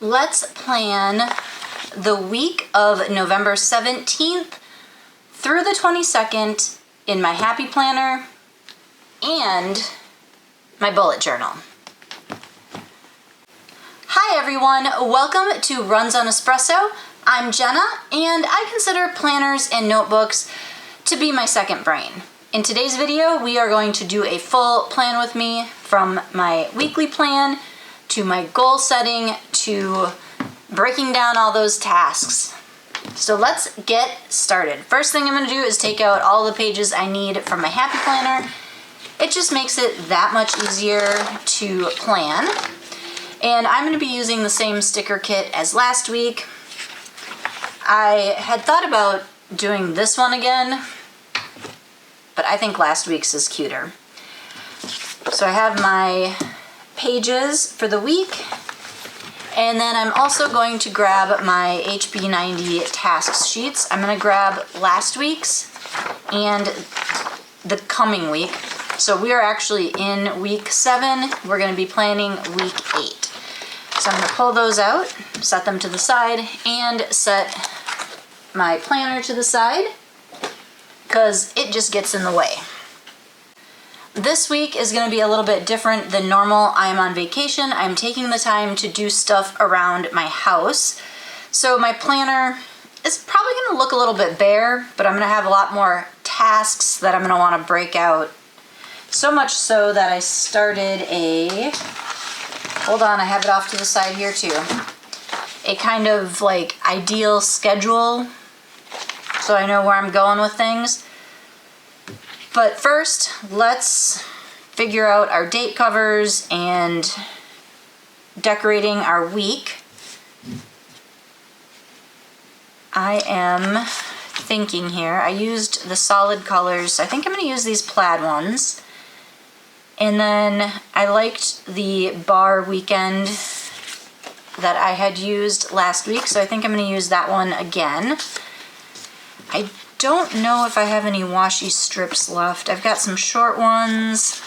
Let's plan the week of November 17th through the 22nd in my Happy Planner and my bullet journal. Hi everyone, welcome to Runs on Espresso. I'm Jenna and I consider planners and notebooks to be my second brain. In today's video, we are going to do a full plan with me from my weekly plan to my goal setting to breaking down all those tasks. So let's get started. First thing I'm going to do is take out all the pages I need from my Happy Planner. It just makes it that much easier to plan. And I'm going to be using the same sticker kit as last week. I had thought about doing this one again, but I think last week's is cuter. So I have my pages for the week, and then I'm also going to grab my HB90 task sheets. I'm going to grab last week's and the coming week. So we are actually in week 7. We're going to be planning week 8. So I'm going to pull those out, set them to the side, and set my planner to the side because it just gets in the way. This week is going to be a little bit different than normal. I'm on vacation. I'm taking the time to do stuff around my house. So my planner is probably going to look a little bit bare, but I'm going to have a lot more tasks that I'm going to want to break out. So much so that I started hold on, I have it off to the side here too, a kind of like ideal schedule so I know where I'm going with things. But first, let's figure out our date covers and decorating our week. I am thinking here, I used the solid colors. I think I'm going to use these plaid ones. And then I liked the bar weekend that I had used last week, so I think I'm going to use that one again. I don't know if I have any washi strips left. I've got some short ones.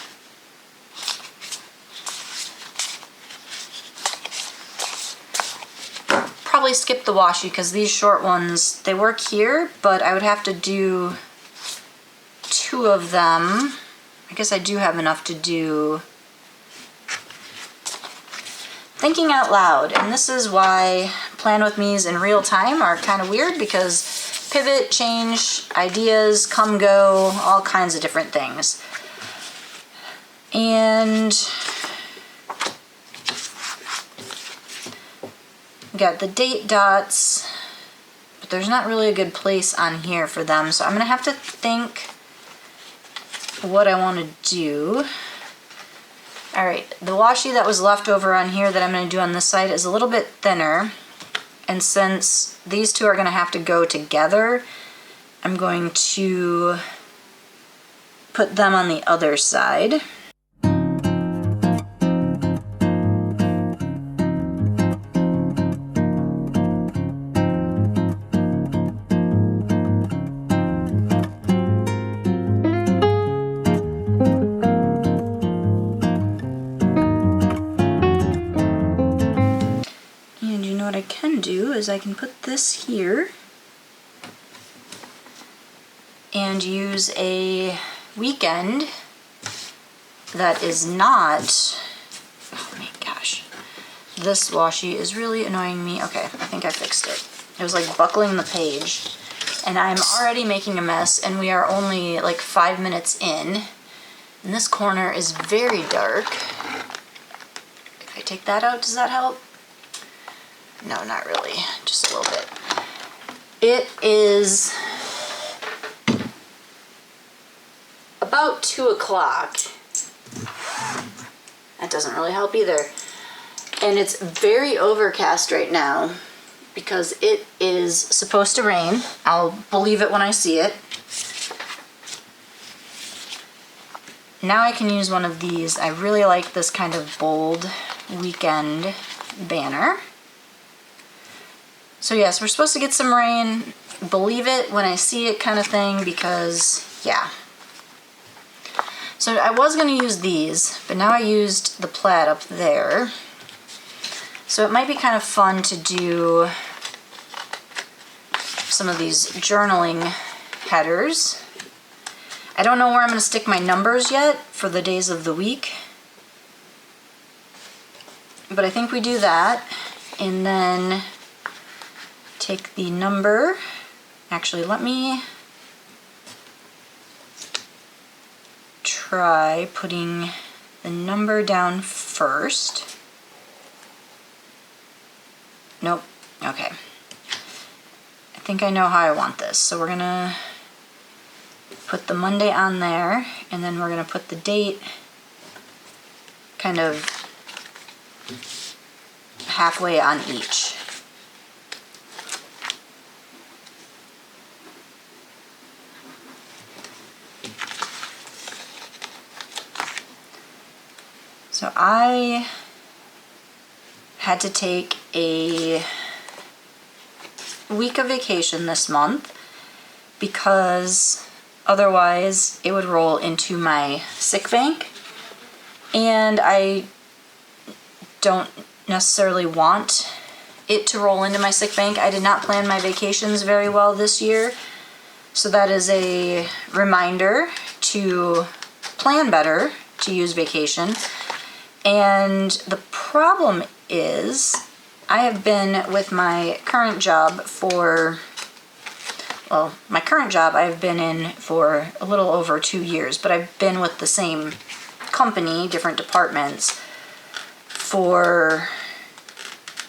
Probably skip the washi because these short ones, they work here, but I would have to do 2 of them. I guess I do have enough to do. Thinking out loud, and this is why plan with me's in real time are kind of weird because pivot, change, ideas, come, go, all kinds of different things. And we got the date dots, but there's not really a good place on here for them, so I'm gonna have to think what I want to do. All right, the washi that was left over on here that I'm going to do on this side is a little bit thinner, and since these two are going to have to go together, I'm going to put them on the other side. Is I can put this here and use a weekend that is not, oh my gosh, this washi is really annoying me. Okay, I think I fixed it. It was like buckling the page and I'm already making a mess and we are only like 5 minutes in and this corner is very dark. If I take that out, does that help? No, not really, just a little bit. It is about 2 o'clock. That doesn't really help either. And it's very overcast right now because it is supposed to rain. I'll believe it when I see it. Now I can use one of these. I really like this kind of bold weekend banner. So yes, we're supposed to get some rain. Believe it when I see it kind of thing because, yeah. So I was going to use these, but now I used the plaid up there. So it might be kind of fun to do some of these journaling headers. I don't know where I'm going to stick my numbers yet for the days of the week, but I think we do that, and then take the number. Actually, let me try putting the number down first. Nope. Okay. I think I know how I want this. So we're gonna put the Monday on there, and then we're gonna put the date kind of halfway on each. So I had to take a week of vacation this month because otherwise it would roll into my sick bank, and I don't necessarily want it to roll into my sick bank. I did not plan my vacations very well this year, so that is a reminder to plan better to use vacation. And the problem is I have been with my current job for, well, my current job I've been in for a little over 2 years, but I've been with the same company, different departments, for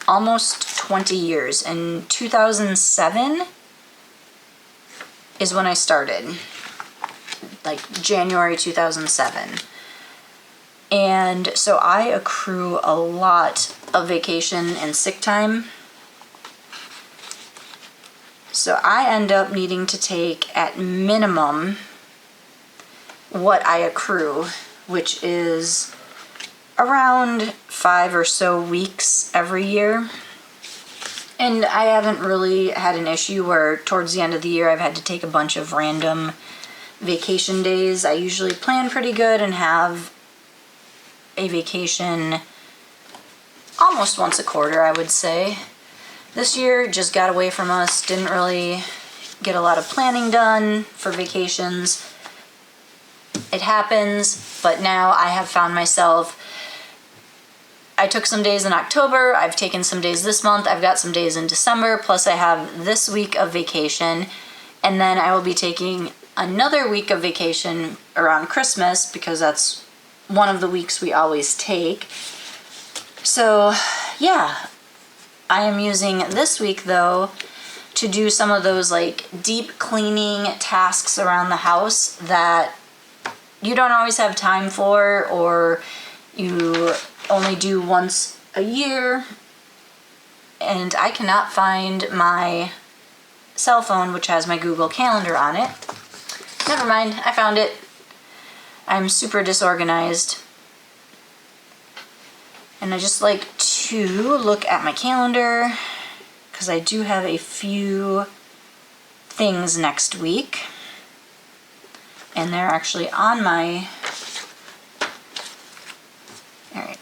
almost 20 years. And 2007 is when I started, like January 2007. And so I accrue a lot of vacation and sick time. So I end up needing to take at minimum what I accrue, which is around 5 or so weeks every year. And I haven't really had an issue where towards the end of the year I've had to take a bunch of random vacation days. I usually plan pretty good and have a vacation almost once a quarter, I would say. This year just got away from us, didn't really get a lot of planning done for vacations. It happens, but now I have found myself, I took some days in October, I've taken some days this month, I've got some days in December, plus I have this week of vacation, and then I will be taking another week of vacation around Christmas because that's one of the weeks we always take. So yeah, I am using this week though to do some of those like deep cleaning tasks around the house that you don't always have time for, or you only do once a year. And I cannot find my cell phone, which has my Google Calendar on it. Never mind, I found it. I'm super disorganized, and I just like to look at my calendar because I do have a few things next week, and they're actually on my, alright,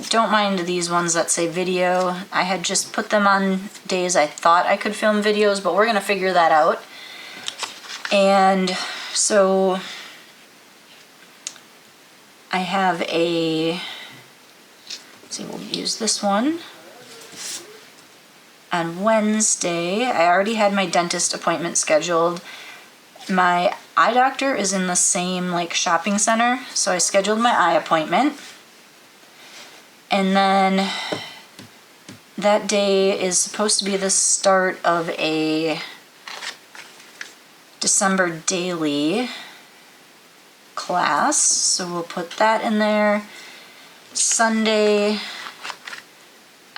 don't mind these ones that say video. I had just put them on days I thought I could film videos, but we're going to figure that out. And so I have a, let's see, we'll use this one. On Wednesday, I already had my dentist appointment scheduled. My eye doctor is in the same like shopping center, so I scheduled my eye appointment. And then that day is supposed to be the start of a December daily class, so we'll put that in there. Sunday,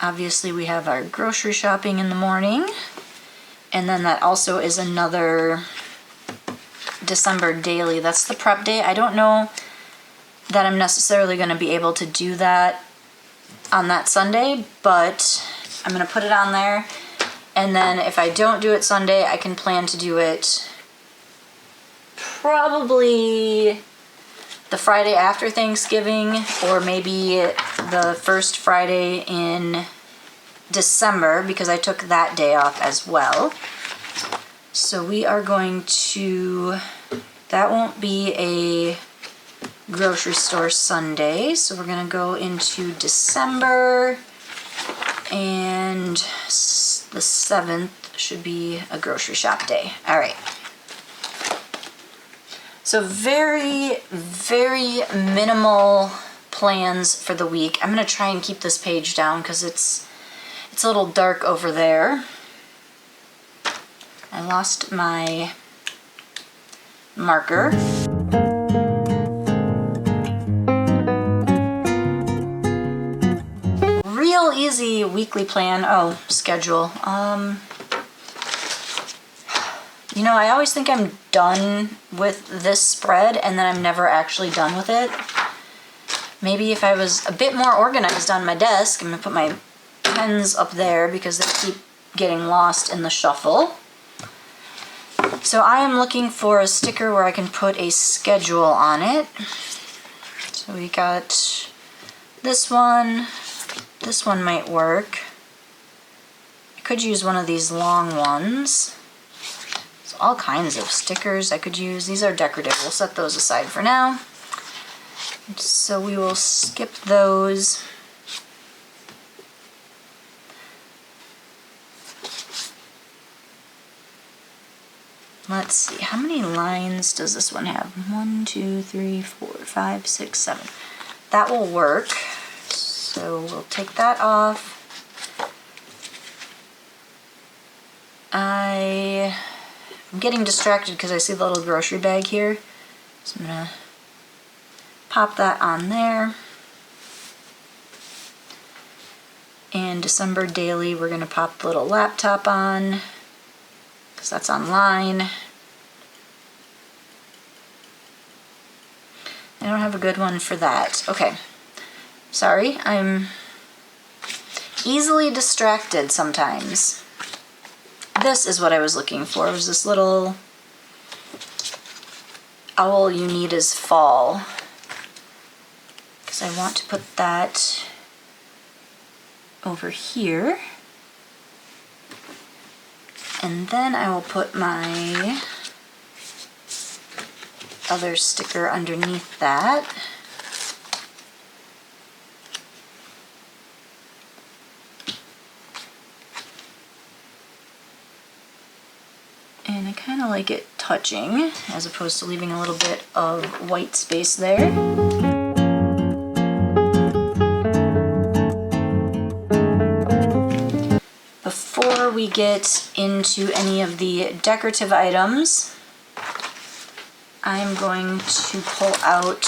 obviously we have our grocery shopping in the morning, and then that also is another December daily. That's the prep day. I don't know that I'm necessarily going to be able to do that on that Sunday, but I'm going to put it on there, and then if I don't do it Sunday, I can plan to do it probably the Friday after Thanksgiving, or maybe the first Friday in December because I took that day off as well. So we are going to, that won't be a grocery store Sunday, so we're gonna go into December, and the 7th should be a grocery shop day. All right. So very, very minimal plans for the week. I'm gonna try and keep this page down because it's a little dark over there. I lost my marker. Real easy weekly plan. Oh, schedule. You know, I always think I'm done with this spread and then I'm never actually done with it. Maybe if I was a bit more organized on my desk, I'm gonna put my pens up there because they keep getting lost in the shuffle. So I am looking for a sticker where I can put a schedule on it. So we got this one. This one might work. I could use one of these long ones. There's all kinds of stickers I could use. These are decorative. We'll set those aside for now. So we will skip those. Let's see, how many lines does this one have? 1, 2, 3, 4, 5, 6, 7. That will work. So we'll take that off. I'm getting distracted because I see the little grocery bag here. So I'm gonna pop that on there. And December daily, we're gonna pop the little laptop on because that's online. I don't have a good one for that. Okay. Sorry, I'm easily distracted sometimes. This is what I was looking for. It was this little Owl You Need Is Fall. Because I want to put that over here. And then I will put my other sticker underneath that. And I kind of like it touching as opposed to leaving a little bit of white space there. Before we get into any of the decorative items, I'm going to pull out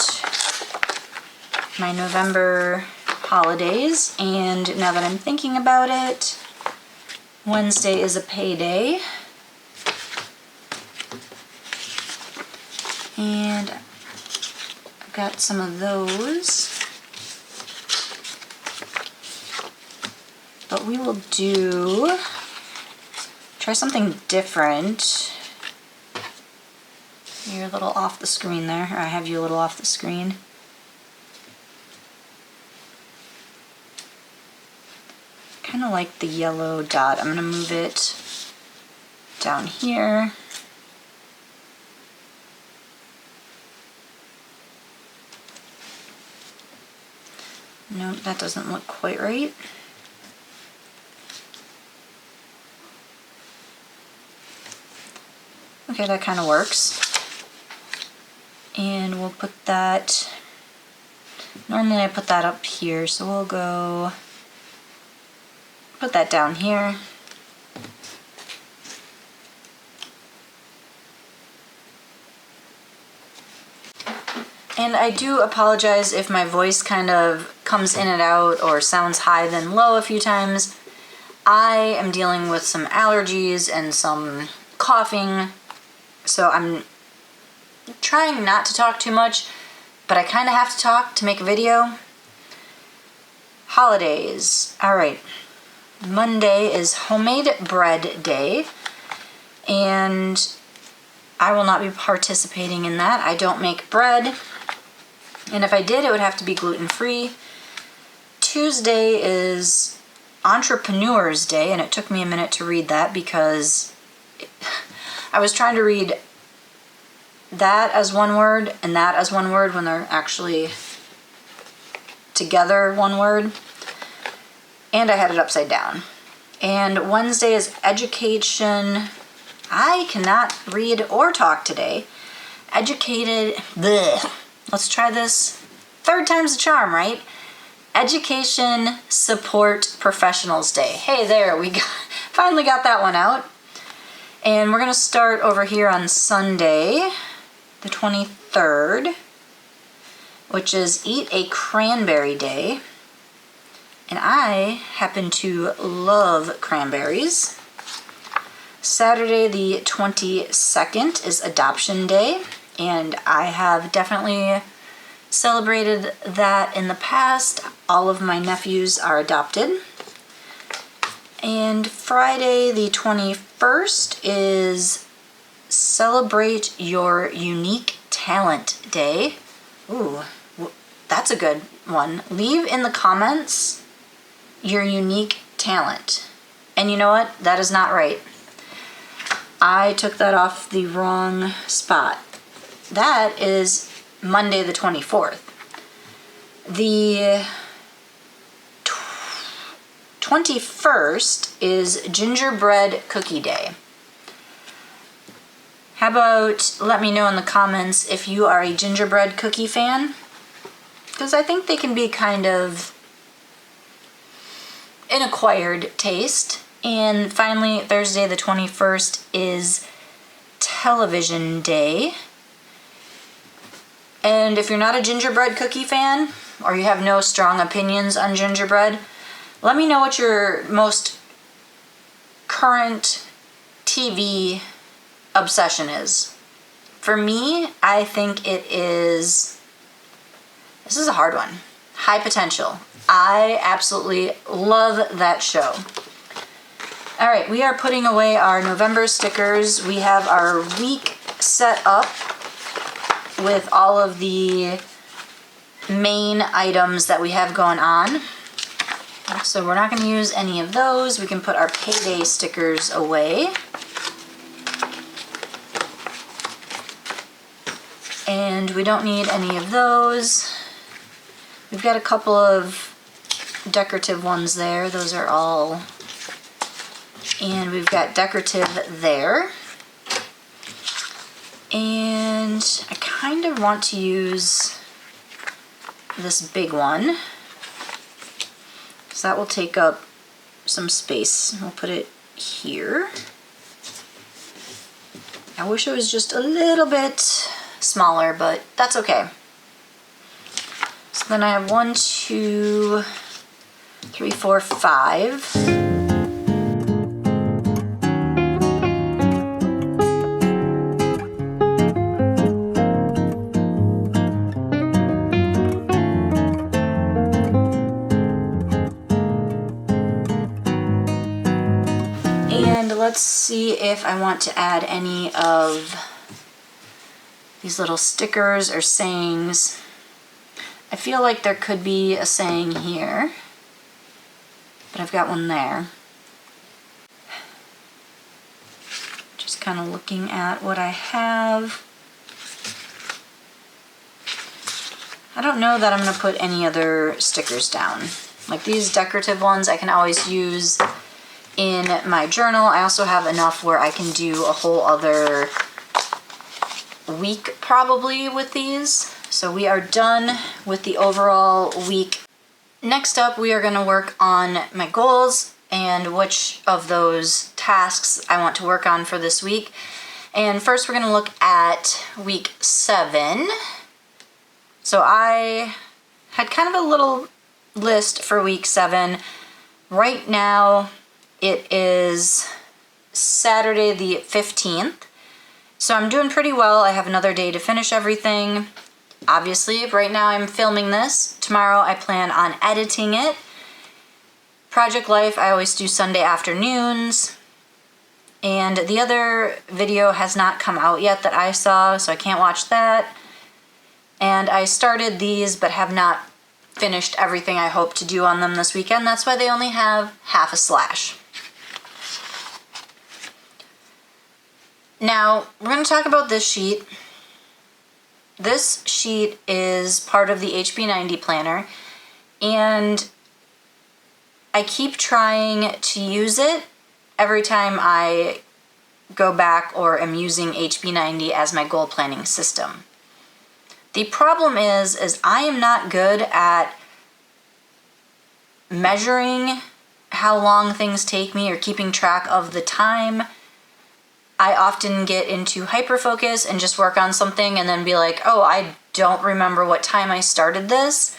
my November holidays, and now that I'm thinking about it, Wednesday is a payday. And I've got some of those. But we will try something different. You're a little off the screen there, or I have you a little off the screen. Kind of like the yellow dot. I'm going to move it down here. No, that doesn't look quite right. Okay, that kind of works. And we'll put that, normally I put that up here, so we'll go put that down here. And I do apologize if my voice kind of comes in and out or sounds high then low a few times. I am dealing with some allergies and some coughing, so I'm trying not to talk too much, but I kind of have to talk to make a video. Holidays. Alright. Monday is homemade bread day, and I will not be participating in that. I don't make bread, and if I did, it would have to be gluten-free. Tuesday is Entrepreneur's Day, and it took me a minute to read that because I was trying to read that as one word and that as one word when they're actually together one word. And I had it upside down. And Wednesday is Education. I cannot read or talk today. Educated. Bleh. Let's try this. Third time's the charm, right? Education Support Professionals Day. Hey there, we finally got that one out. And we're going to start over here on Sunday, the 23rd, which is Eat a Cranberry Day. And I happen to love cranberries. Saturday, the 22nd, is Adoption Day. And I have definitely celebrated that in the past. All of my nephews are adopted. And Friday the 21st is Celebrate Your Unique Talent Day. Ooh, that's a good one. Leave in the comments your unique talent. And you know what? That is not right. I took that off the wrong spot. That is Monday the 24th. The 21st is Gingerbread Cookie Day. How about let me know in the comments if you are a gingerbread cookie fan? Because I think they can be kind of an acquired taste. And finally, Thursday the 21st is Television Day. And if you're not a gingerbread cookie fan, or you have no strong opinions on gingerbread, let me know what your most current TV obsession is. For me, I think it is, this is a hard one, High Potential. I absolutely love that show. All right, we are putting away our November stickers. We have our week set up with all of the main items that we have going on. So we're not going to use any of those. We can put our payday stickers away. And we don't need any of those. We've got a couple of decorative ones there. Those are all. And we've got decorative there. And I kind of want to use this big one, so that will take up some space. We'll put it here. I wish it was just a little bit smaller, but that's okay. So then I have 1, 2, 3, 4, 5. Let's see if I want to add any of these little stickers or sayings. I feel like there could be a saying here, but I've got one there. Just kind of looking at what I have. I don't know that I'm going to put any other stickers down. Like these decorative ones I can always use in my journal. I also have enough where I can do a whole other week probably with these. So we are done with the overall week. Next up, we are going to work on my goals and which of those tasks I want to work on for this week. And first we're going to look at week 7. So I had kind of a little list for week 7. Right now, it is Saturday the 15th, so I'm doing pretty well. I have another day to finish everything. Obviously, right now I'm filming this. Tomorrow I plan on editing it. Project Life, I always do Sunday afternoons. And the other video has not come out yet that I saw, so I can't watch that. And I started these but have not finished everything I hope to do on them this weekend. That's why they only have half a slash. Now, we're going to talk about this sheet. This sheet is part of the HB90 planner, and I keep trying to use it every time I go back or am using HB90 as my goal planning system. The problem is I am not good at measuring how long things take me or keeping track of the time. I often get into hyperfocus and just work on something and then be like, oh, I don't remember what time I started this.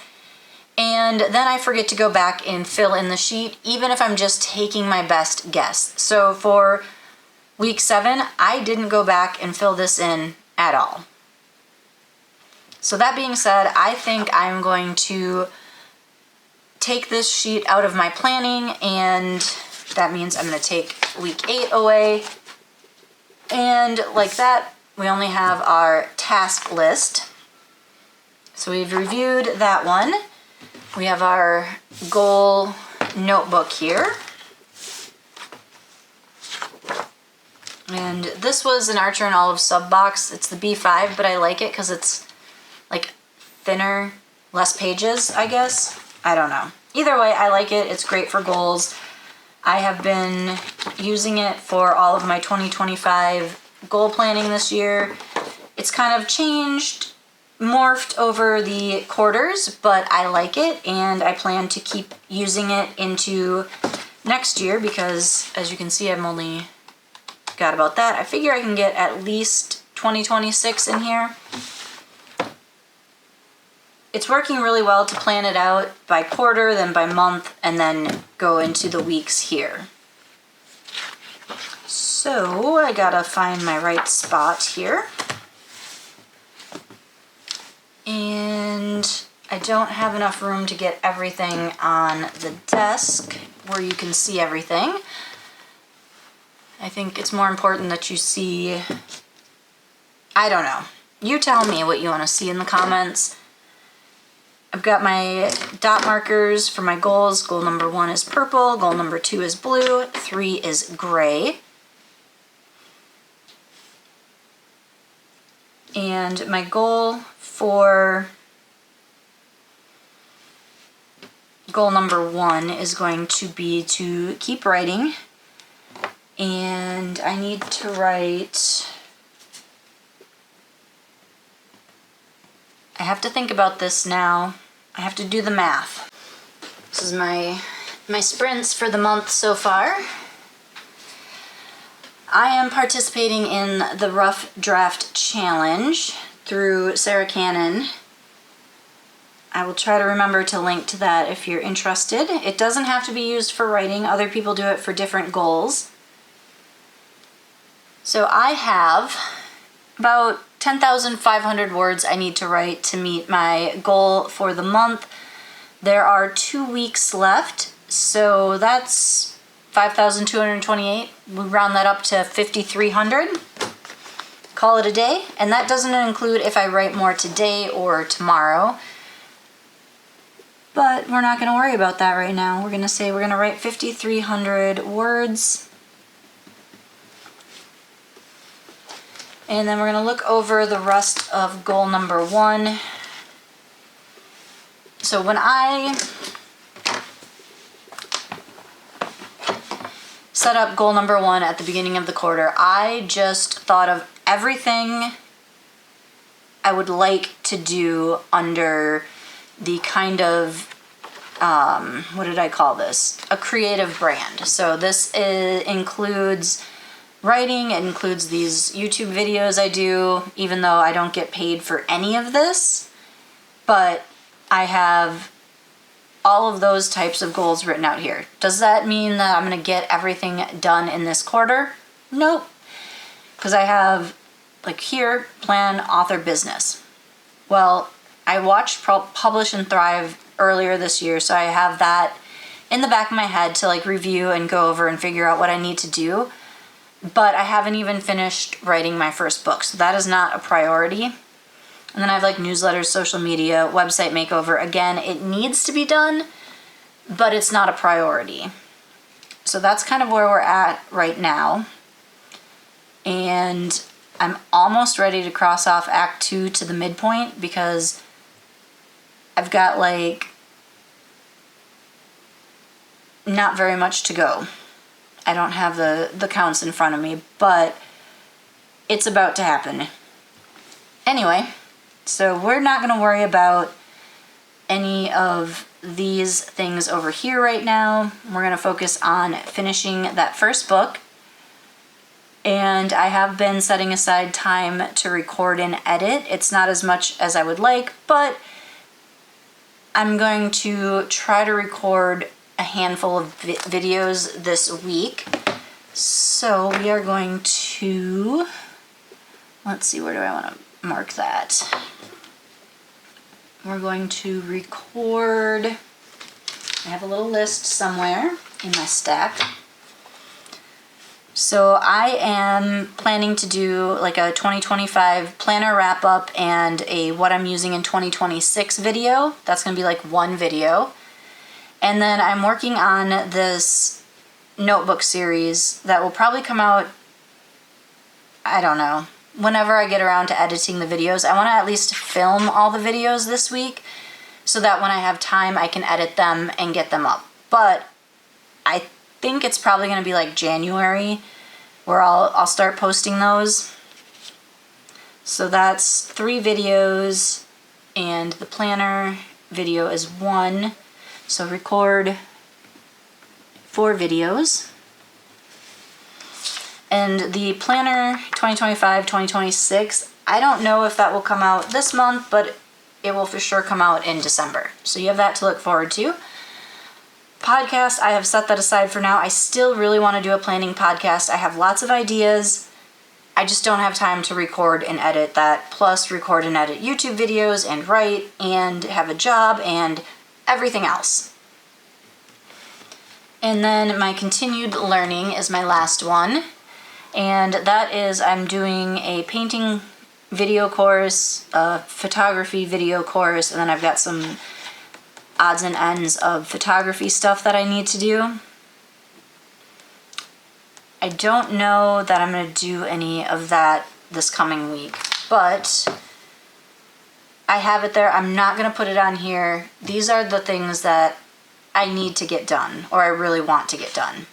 And then I forget to go back and fill in the sheet, even if I'm just taking my best guess. So for week 7, I didn't go back and fill this in at all. So that being said, I think I'm going to take this sheet out of my planning, and that means I'm going to take week 8 away. And like that, we only have our task list. So we've reviewed that one. We have our goal notebook here. And this was an Archer and Olive sub box. It's the B5, but I like it because it's like thinner, less pages, I guess. I don't know. Either way, I like it. It's great for goals. I have been using it for all of my 2025 goal planning this year. It's kind of changed, morphed over the quarters, but I like it, and I plan to keep using it into next year because, as you can see, I've only got about that. I figure I can get at least 2026 in here. It's working really well to plan it out by quarter, then by month, and then go into the weeks here. So I gotta find my right spot here. And I don't have enough room to get everything on the desk where you can see everything. I think it's more important that you see, I don't know. You tell me what you want to see in the comments. I've got my dot markers for my goals. Goal number 1 is purple, goal number 2 is blue, 3 is gray. And my goal for goal number 1 is going to be to keep writing. And I need to write, I have to think about this now. I have to do the math. This is my sprints for the month so far. I am participating in the Rough Draft Challenge through Sarah Cannon. I will try to remember to link to that if you're interested. It doesn't have to be used for writing. Other people do it for different goals. So I have about 10,500 words I need to write to meet my goal for the month. There are 2 weeks left, so that's 5,228. We round that up to 5,300. Call it a day, and that doesn't include if I write more today or tomorrow. But we're not going to worry about that right now. We're going to say we're going to write 5,300 words. And then we're going to look over the rest of goal number 1. So when I set up goal number 1 at the beginning of the quarter, I just thought of everything I would like to do under the kind of, what did I call this? A creative brand. So this includes writing, it includes these YouTube videos I do, even though I don't get paid for any of this, but I have all of those types of goals written out here. Does that mean that I'm going to get everything done in this quarter? Nope. Because I have, like here, plan, author, business. Well, I watched Publish and Thrive earlier this year, so I have that in the back of my head to like review and go over and figure out what I need to do. But I haven't even finished writing my first book, so that is not a priority. And then I have like newsletters, social media, website makeover. Again, it needs to be done, but it's not a priority. So that's kind of where we're at right now. And I'm almost ready to cross off Act 2 to the midpoint because I've got like not very much to go. I don't have the counts in front of me, but it's about to happen. Anyway, so we're not going to worry about any of these things over here right now. We're going to focus on finishing that first book. And I have been setting aside time to record and edit. It's not as much as I would like, but I'm going to try to record a handful of videos this week. So we are going to, let's see, where do I want to mark that? We're going to record, I have a little list somewhere in my stack. So I am planning to do like a 2025 planner wrap up and a what I'm using in 2026 video. That's going to be like one video. And then I'm working on this notebook series that will probably come out, I don't know, whenever I get around to editing the videos. I want to at least film all the videos this week so that when I have time I can edit them and get them up. But I think it's probably going to be like January where I'll start posting those. So that's 3 videos and the planner video is 1. So record 4 videos. And the planner 2025-2026, I don't know if that will come out this month, but it will for sure come out in December. So you have that to look forward to. Podcast, I have set that aside for now. I still really want to do a planning podcast. I have lots of ideas. I just don't have time to record and edit that, plus record and edit YouTube videos and write and have a job and everything else. And then my continued learning is my last one. And that is I'm doing a painting video course, a photography video course, and then I've got some odds and ends of photography stuff that I need to do. I don't know that I'm going to do any of that this coming week, but I have it there. I'm not going to put it on here. These are the things that I need to get done, or I really want to get done.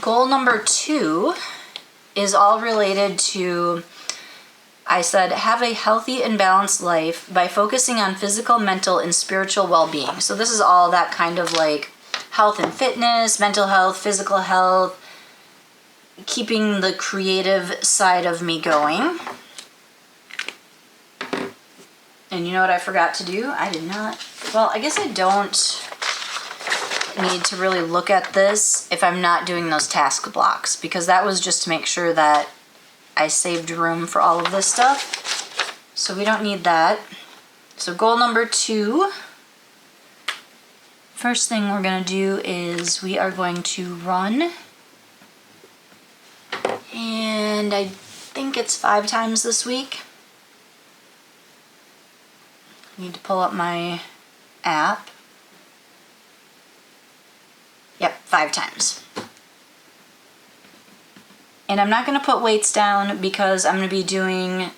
Goal number 2 is all related to, I said, have a healthy and balanced life by focusing on physical, mental, and spiritual well-being. So this is all that kind of like health and fitness, mental health, physical health, keeping the creative side of me going. And you know what I forgot to do? I did not. Well, I guess I don't need to really look at this if I'm not doing those task blocks, because that was just to make sure that I saved room for all of this stuff. So we don't need that. So goal number 2. First thing we're going to do is we are going to run. And I think it's 5 times this week. I need to pull up my app. Yep, 5 times. And I'm not going to put weights down because I'm going to be doing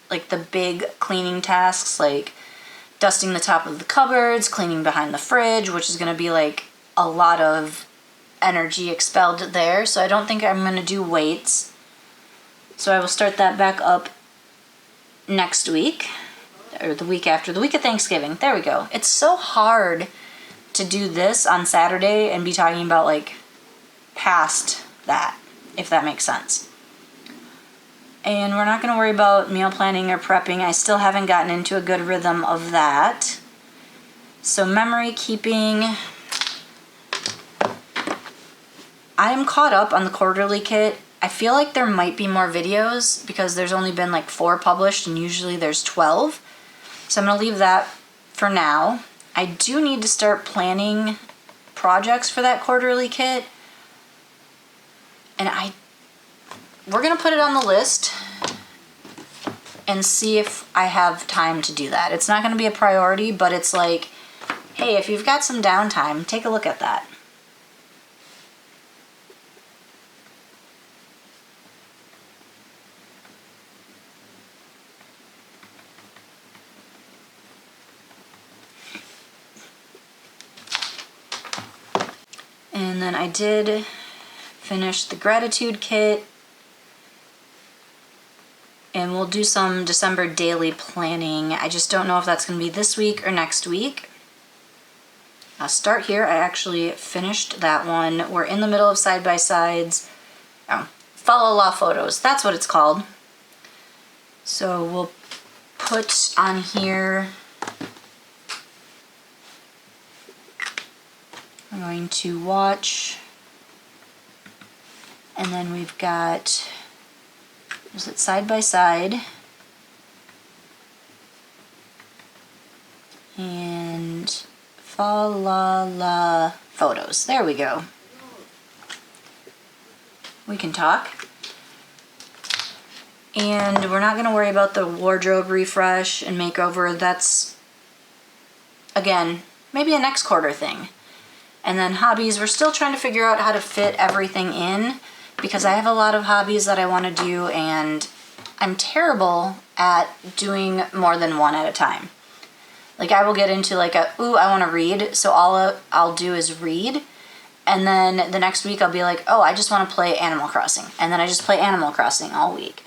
like the big cleaning tasks, like dusting the top of the cupboards, cleaning behind the fridge, which is going to be like a lot of energy expelled there. So I don't think I'm going to do weights. So I will start that back up next week, or the week after, the week of Thanksgiving. There we go. It's so hard to do this on Saturday and be talking about like past that, if that makes sense. And we're not going to worry about meal planning or prepping. I still haven't gotten into a good rhythm of that. So memory keeping. I'm caught up on the quarterly kit. I feel like there might be more videos because there's only been like 4 published and usually there's 12. So I'm going to leave that for now. I do need to start planning projects for that quarterly kit. And we're going to put it on the list and see if I have time to do that. It's not going to be a priority, but it's like, hey, if you've got some downtime, take a look at that. And then I did finish the gratitude kit, and we'll do some December daily planning. I just don't know if that's going to be this week or next week. I'll start here. I actually finished that one. We're in the middle of side-by-sides. Oh, follow law photos. That's what it's called. So we'll put on here, I'm going to watch, and then we've got, is it side by side? And fa la la photos. There we go. We can talk. And we're not going to worry about the wardrobe refresh and makeover. That's, again, maybe a next quarter thing. And then hobbies, we're still trying to figure out how to fit everything in because I have a lot of hobbies that I want to do, and I'm terrible at doing more than one at a time. Like I will get into like a, ooh, I want to read, so all I'll do is read. And then the next week I'll be like, oh, I just want to play Animal Crossing. And then I just play Animal Crossing all week.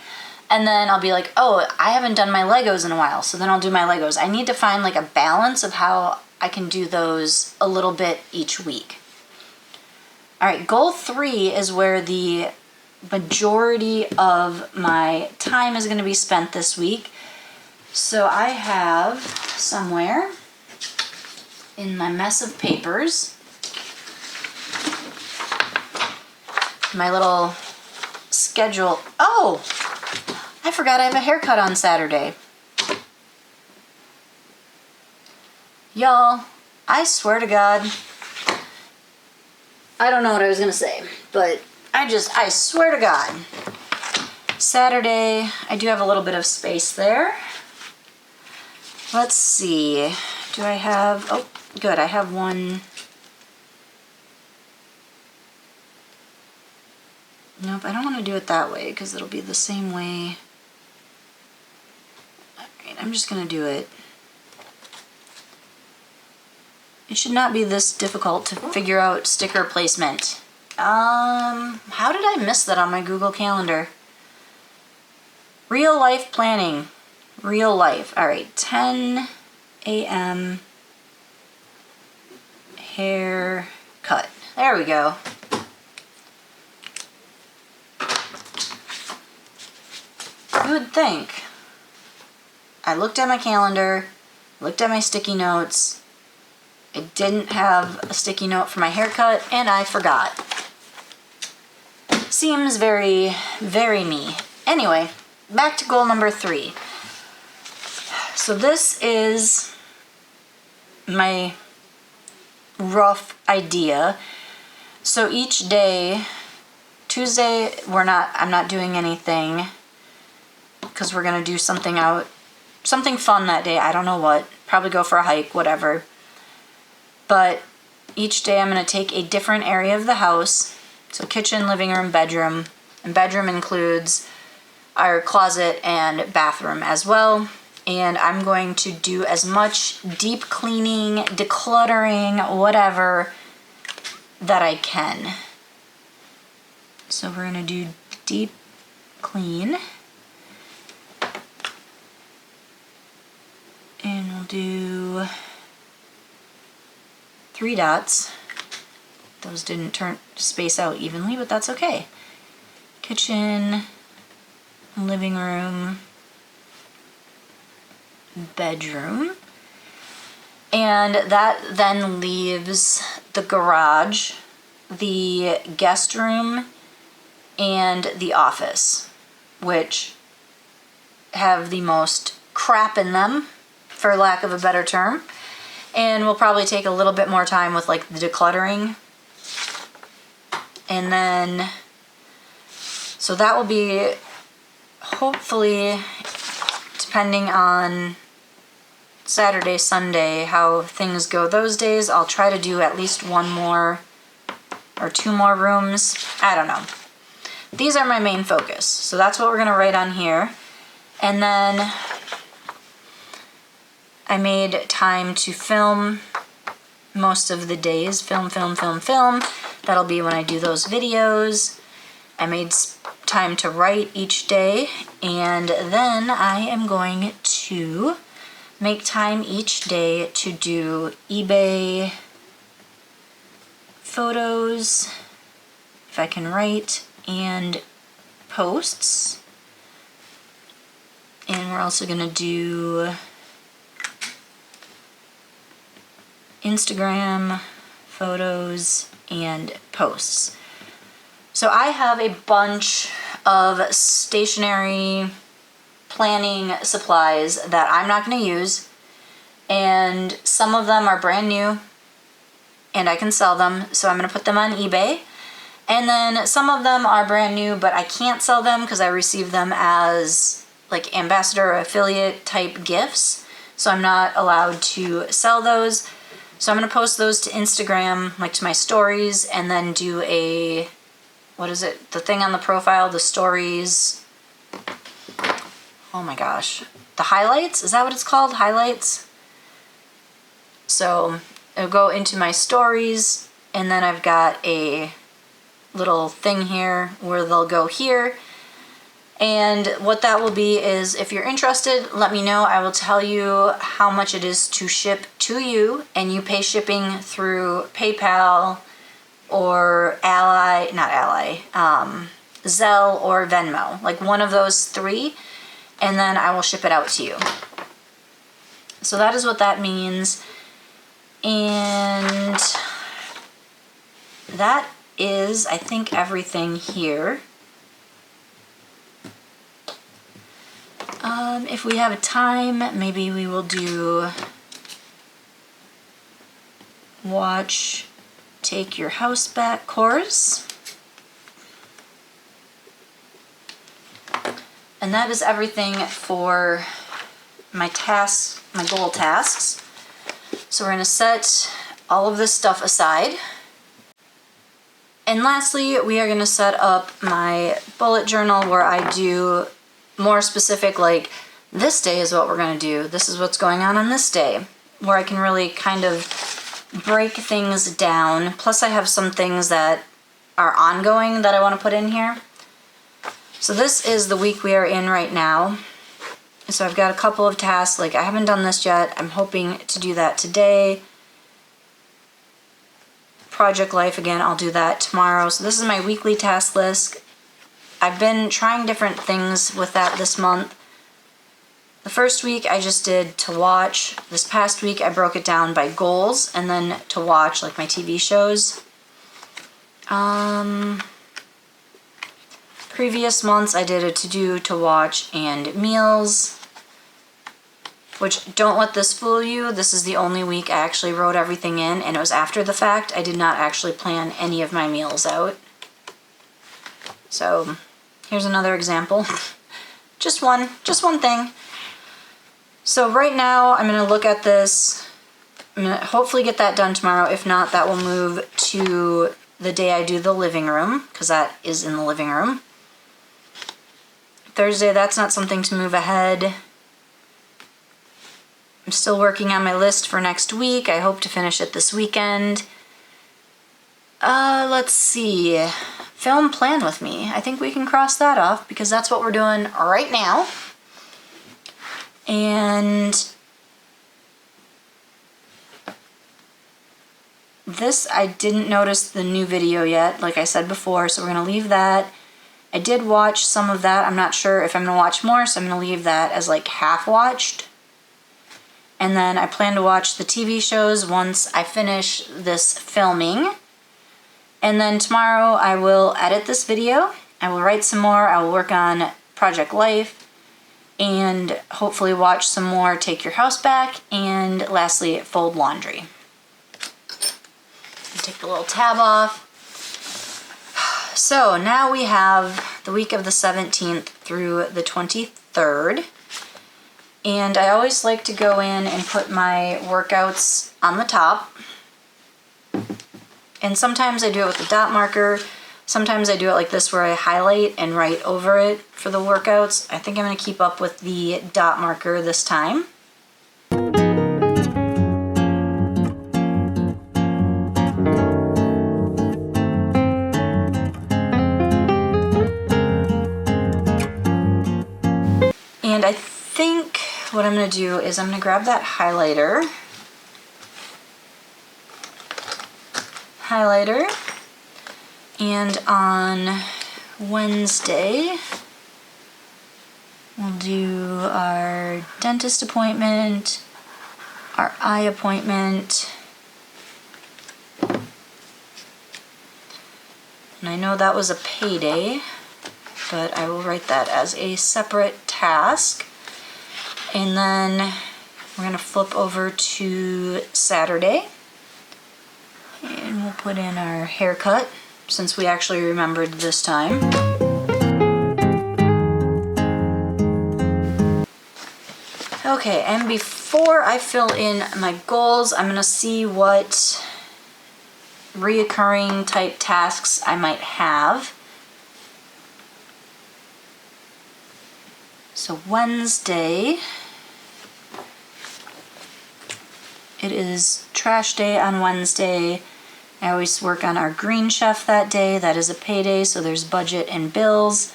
And then I'll be like, oh, I haven't done my Legos in a while, so then I'll do my Legos. I need to find like a balance of how I can do those a little bit each week. All right, goal 3 is where the majority of my time is going to be spent this week. So I have somewhere in my mess of papers my little schedule. Oh, I forgot I have a haircut on Saturday. Y'all, I swear to God, I don't know what I was going to say, but I swear to God, Saturday, I do have a little bit of space there. Let's see, do I have, oh, good, I have one. Nope, I don't want to do it that way because it'll be the same way. All right, I'm just going to do it. It should not be this difficult to figure out sticker placement. How did I miss that on my Google Calendar? Real life planning. Real life. All right, 10 a.m. haircut. There we go. You would think. I looked at my calendar, looked at my sticky notes. I didn't have a sticky note for my haircut, and I forgot. Seems very, very me. Anyway, back to goal number 3. So this is my rough idea. So each day, Tuesday, I'm not doing anything because we're gonna do something fun that day. I don't know what. Probably go for a hike, whatever. But each day I'm going to take a different area of the house. So kitchen, living room, bedroom. And bedroom includes our closet and bathroom as well. And I'm going to do as much deep cleaning, decluttering, whatever that I can. So we're going to do deep clean. And we'll do 3 dots. Those didn't space out evenly, but that's okay. Kitchen, living room, bedroom. And that then leaves the garage, the guest room, and the office, which have the most crap in them, for lack of a better term. And we'll probably take a little bit more time with like the decluttering. And then, so that will be hopefully depending on Saturday, Sunday, how things go those days, I'll try to do at least one more or two more rooms. I don't know. These are my main focus. So that's what we're going to write on here. And then I made time to film most of the days. Film. That'll be when I do those videos. I made time to write each day. And then I am going to make time each day to do eBay photos, if I can write, and posts. And we're also going to do Instagram photos and posts. So I have a bunch of stationery planning supplies that I'm not going to use, and some of them are brand new and I can sell them, so I'm going to put them on eBay. And then some of them are brand new but I can't sell them because I received them as like ambassador or affiliate type gifts, so I'm not allowed to sell those. So I'm going to post those to Instagram, like to my stories, and then do a, what is it, the thing on the profile, the stories. Oh my gosh. The highlights? Is that what it's called? Highlights? So it'll go into my stories, and then I've got a little thing here where they'll go here. And what that will be is, if you're interested, let me know. I will tell you how much it is to ship to you, and you pay shipping through PayPal or Zelle or Venmo, like one of those three. And then I will ship it out to you. So that is what that means. And that is, I think, everything here. If we have a time, maybe we will do watch Take Your House Back course. And that is everything for my tasks, my goal tasks. So we're going to set all of this stuff aside. And lastly, we are going to set up my bullet journal where I do more specific, like, this day is what we're going to do. This is what's going on this day, where I can really kind of break things down. Plus I have some things that are ongoing that I want to put in here. So this is the week we are in right now. So I've got a couple of tasks, like I haven't done this yet. I'm hoping to do that today. Project Life, again, I'll do that tomorrow. So this is my weekly task list. I've been trying different things with that this month. The first week I just did to watch. This past week I broke it down by goals and then to watch, like my TV shows. Previous months I did a to-do, to watch, and meals. Which, don't let this fool you, this is the only week I actually wrote everything in, and it was after the fact. I did not actually plan any of my meals out. So, here's another example. Just one thing. So right now, I'm going to look at this. I'm going to hopefully get that done tomorrow. If not, that will move to the day I do the living room, because that is in the living room. Thursday, that's not something to move ahead. I'm still working on my list for next week. I hope to finish it this weekend. Let's see. Film plan with me. I think we can cross that off because that's what we're doing right now. And this, I didn't notice the new video yet, like I said before, so we're going to leave that. I did watch some of that. I'm not sure if I'm going to watch more, so I'm going to leave that as like half watched. And then I plan to watch the TV shows once I finish this filming. And then tomorrow I will edit this video. I will write some more. I will work on Project Life. And hopefully watch some more Take Your House Back. And lastly, fold laundry. Take the little tab off. So now we have the week of the 17th through the 23rd. And I always like to go in and put my workouts on the top. And sometimes I do it with a dot marker. Sometimes I do it like this where I highlight and write over it for the workouts. I think I'm going to keep up with the dot marker this time. And I think what I'm going to do is I'm going to grab that highlighter. And on Wednesday, we'll do our dentist appointment, our eye appointment. And I know that was a payday, but I will write that as a separate task. And then we're going to flip over to Saturday. And we'll put in our haircut, since we actually remembered this time. Okay, and before I fill in my goals, I'm going to see what reoccurring type tasks I might have. So Wednesday, it is trash day on Wednesday. I always work on our green chef that day. That is a payday, so there's budget and bills.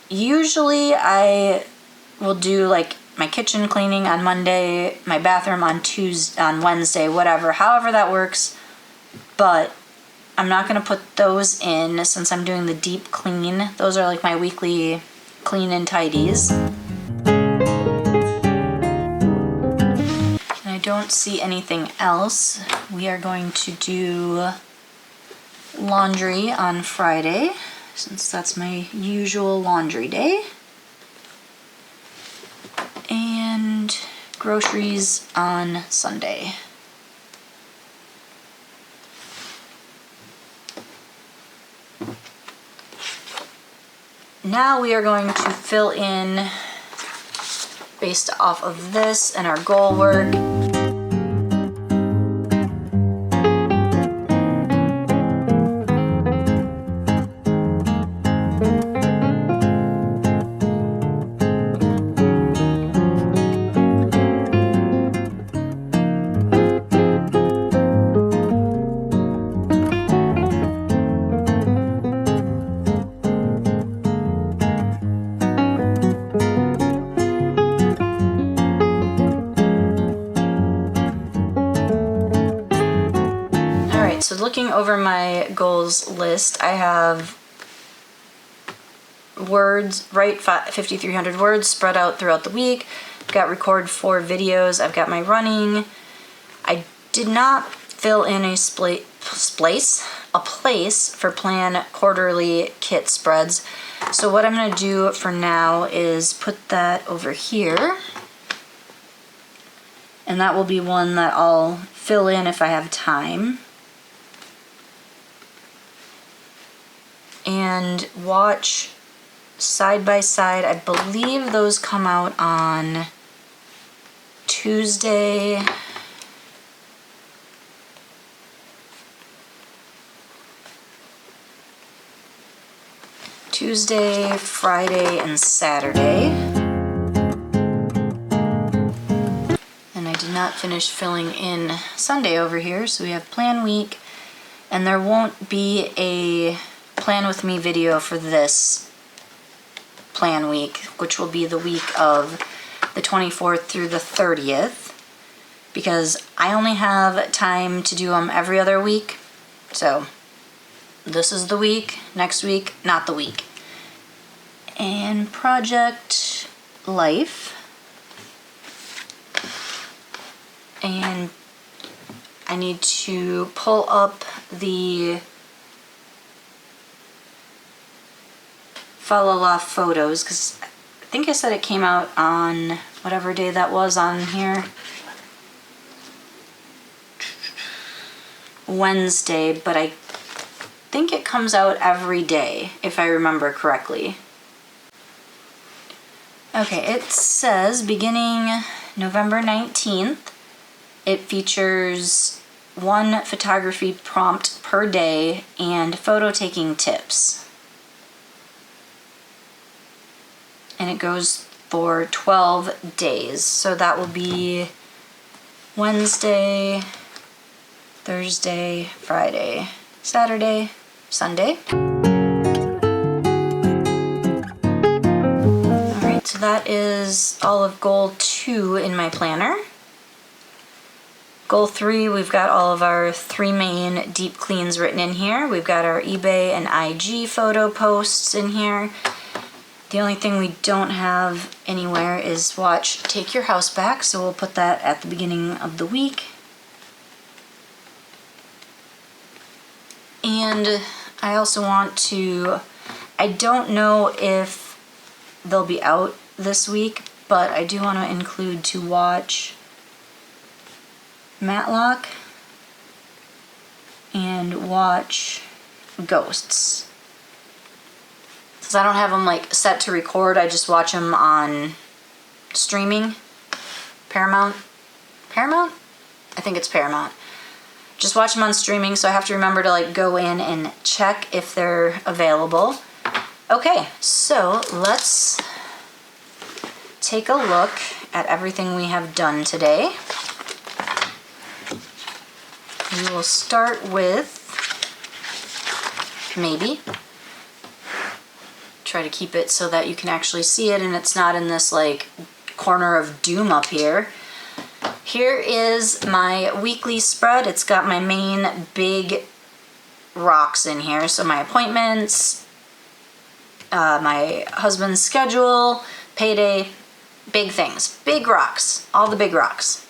Usually I will do like my kitchen cleaning on Monday, my bathroom on Wednesday, whatever, however that works. But I'm not going to put those in since I'm doing the deep clean. Those are like my weekly clean and tidies. I don't see anything else. We are going to do laundry on Friday, since that's my usual laundry day. And groceries on Sunday. Now we are going to fill in based off of this and our goal work. So looking over my goals list, I have words, write 5,300 words spread out throughout the week. I've got record 4 videos. I've got my running. I did not fill in a place for plan quarterly kit spreads. So what I'm going to do for now is put that over here. And that will be one that I'll fill in if I have time. And watch side by side. I believe those come out on Tuesday. Friday, and Saturday. And I did not finish filling in Sunday over here, so we have plan week, and there won't be a plan with me video for this plan week, which will be the week of the 24th through the 30th, because I only have time to do them every other week. So this is the week, next week, not the week. And project life. And I need to pull up the Follow Law photos, because I think I said it came out on whatever day that was on here. Wednesday, but I think it comes out every day, if I remember correctly. Okay, it says beginning November 19th, it features 1 photography prompt per day and photo taking tips. And it goes for 12 days. So that will be Wednesday, Thursday, Friday, Saturday, Sunday. Alright, so that is all of goal 2 in my planner. Goal 3, we've got all of our 3 main deep cleans written in here. We've got our eBay and IG photo posts in here. The only thing we don't have anywhere is watch Take Your House Back, so we'll put that at the beginning of the week. And I also want to, I don't know if they'll be out this week, but I do want to include to watch Matlock and watch Ghosts. Because I don't have them like set to record, I just watch them on streaming. Paramount? Paramount? I think it's Paramount. Just watch them on streaming, so I have to remember to like go in and check if they're available. Okay, so let's take a look at everything we have done today. We will start with maybe. Try to keep it so that you can actually see it and it's not in this like corner of doom up here. Here is my weekly spread. It's got my main big rocks in here. So my appointments, my husband's schedule, payday, big things, big rocks, all the big rocks.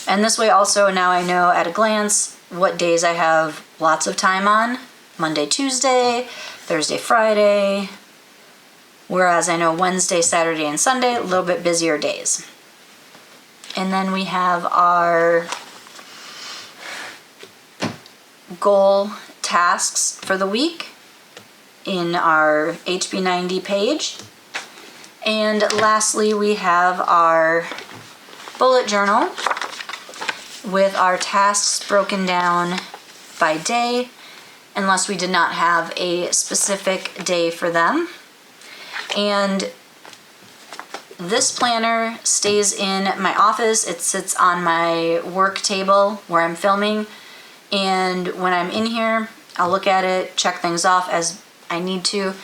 And this way also now I know at a glance what days I have lots of time on. Monday, Tuesday, Thursday, Friday, whereas I know Wednesday, Saturday, and Sunday, a little bit busier days. And then we have our goal tasks for the week in our HB90 page. And lastly, we have our bullet journal with our tasks broken down by day, unless we did not have a specific day for them. And this planner stays in my office. It sits on my work table where I'm filming. And when I'm in here, I'll look at it, check things off as I need to.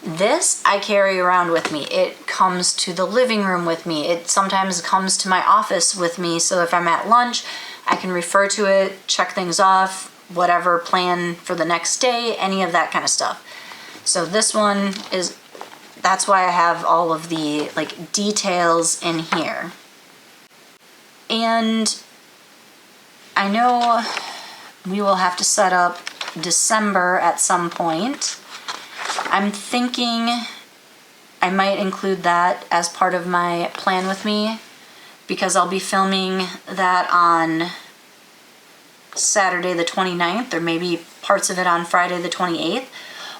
This I carry around with me. It comes to the living room with me. It sometimes comes to my office with me. So if I'm at lunch, I can refer to it, check things off, whatever plan for the next day, any of that kind of stuff. So this one is, that's why I have all of the like details in here. And I know we will have to set up December at some point. I'm thinking I might include that as part of my plan with me because I'll be filming that on Saturday the 29th or maybe parts of it on Friday the 28th.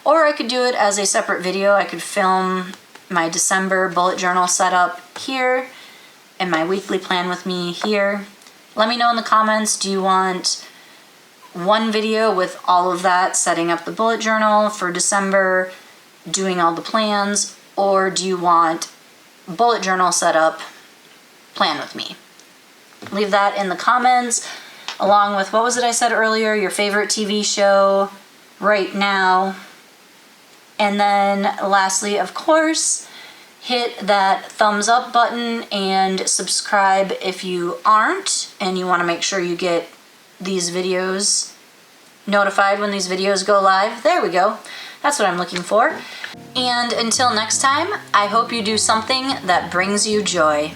Or I could do it as a separate video. I could film my December bullet journal setup here and my weekly plan with me here. Let me know in the comments, do you want one video with all of that, setting up the bullet journal for December, doing all the plans, or do you want bullet journal setup, plan with me? Leave that in the comments, along with, what was it I said earlier, your favorite TV show right now. And then lastly, of course, hit that thumbs up button and subscribe if you aren't and you want to make sure you get these videos notified when these videos go live. There we go. That's what I'm looking for. And until next time, I hope you do something that brings you joy.